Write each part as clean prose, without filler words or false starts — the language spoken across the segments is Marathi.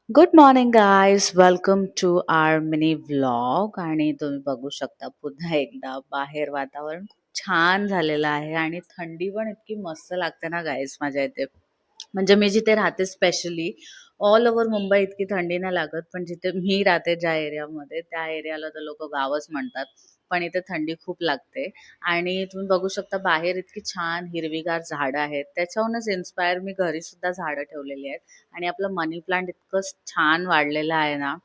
Good morning guys, welcome to our mini vlog. आणि तुम्ही बघू शकता पुन्हा एकदा बाहेर वातावरण खूप छान झालेलं आहे आणि थंडी पण इतकी मस्त लागते ना गाईज माझ्या इथे. म्हणजे मी जिथे राहते स्पेशली ऑल ओव्हर मुंबई इतकी थंडी नाही लागत, पण जिथे मी राहते ज्या एरियामध्ये त्या एरियाला तर लोक गावच म्हणतात. पण इथे थंडी खूप लागते आणि तुम्ही बघू शकता बाहेर इतकी छान हिरवीगार झाडं आहेत. त्याच्याहूनच इन्स्पायर मी घरी सुद्धा झाडं ठेवलेली आहेत. आणि आपलं मनी प्लांट इतकं छान वाढलेलं आहे ना.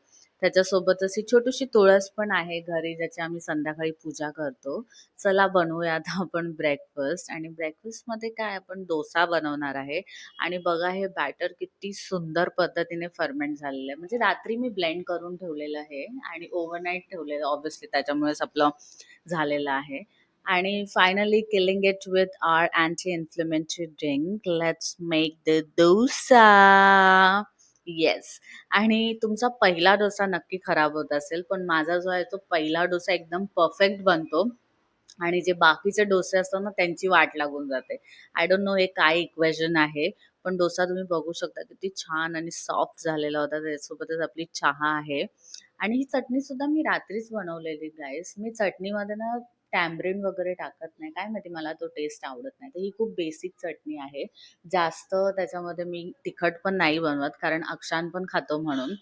त्याच्यासोबतच ही छोटीशी तुळस पण आहे घरी, ज्याची आम्ही संध्याकाळी पूजा करतो. चला बनवूया आता आपण ब्रेकफास्ट. आणि ब्रेकफास्टमध्ये काय, आपण डोसा बनवणार आहे. आणि बघा हे बॅटर किती सुंदर पद्धतीने फर्मेंट झालेलं आहे. म्हणजे रात्री मी ब्लेंड करून ठेवलेलं आहे आणि ओव्हरनाईट ठेवलेलं, ऑब्व्हियसली त्याच्यामुळेच आपलं झालेलं आहे. आणि finally killing it with our anti inflammatory drink. Let's make the dosa. Yes. आणि तुमचा पहिला डोसा नक्की खराब होत असेल, पण माझा जो आहे तो पहिला डोसा एकदम परफेक्ट बनतो. आणि जे बाकीचे डोसे असतात ना त्यांची वाट लागून जाते. आय डोंट नो हे काय इक्वेशन आहे. पण डोसा तुम्ही बघू शकता किती छान आणि सॉफ्ट झालेला होता. त्याच्यासोबतच आपली चहा आहे. आणि ही चटणी सुद्धा मी रात्रीच बनवलेली गाईस. मी चटणीमध्ये ना टॅमरिन वगैरे टाकत नाही, काय माहिती मला तो टेस्ट आवडत नाही. तर ही खूप बेसिक चटणी आहे. जास्त त्याच्यामध्ये मी तिखट पण नाही बनवत, कारण अक्षान पण खातो म्हणून.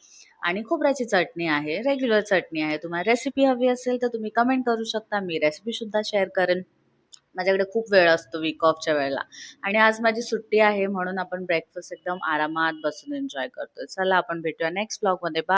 आणि खोबऱ्याची चटणी आहे, रेग्युलर चटणी आहे. तुम्हाला रेसिपी हवी असेल तर तुम्ही कमेंट करू शकता, मी रेसिपी सुद्धा शेअर करेन. माझ्याकडे खूप वेळ असतो वीक ऑफच्या वेळेला. आणि आज माझी सुट्टी आहे म्हणून आपण ब्रेकफास्ट एकदम आरामात बसून एन्जॉय करतोय. चला आपण भेटूया नेक्स्ट ब्लॉगमध्ये.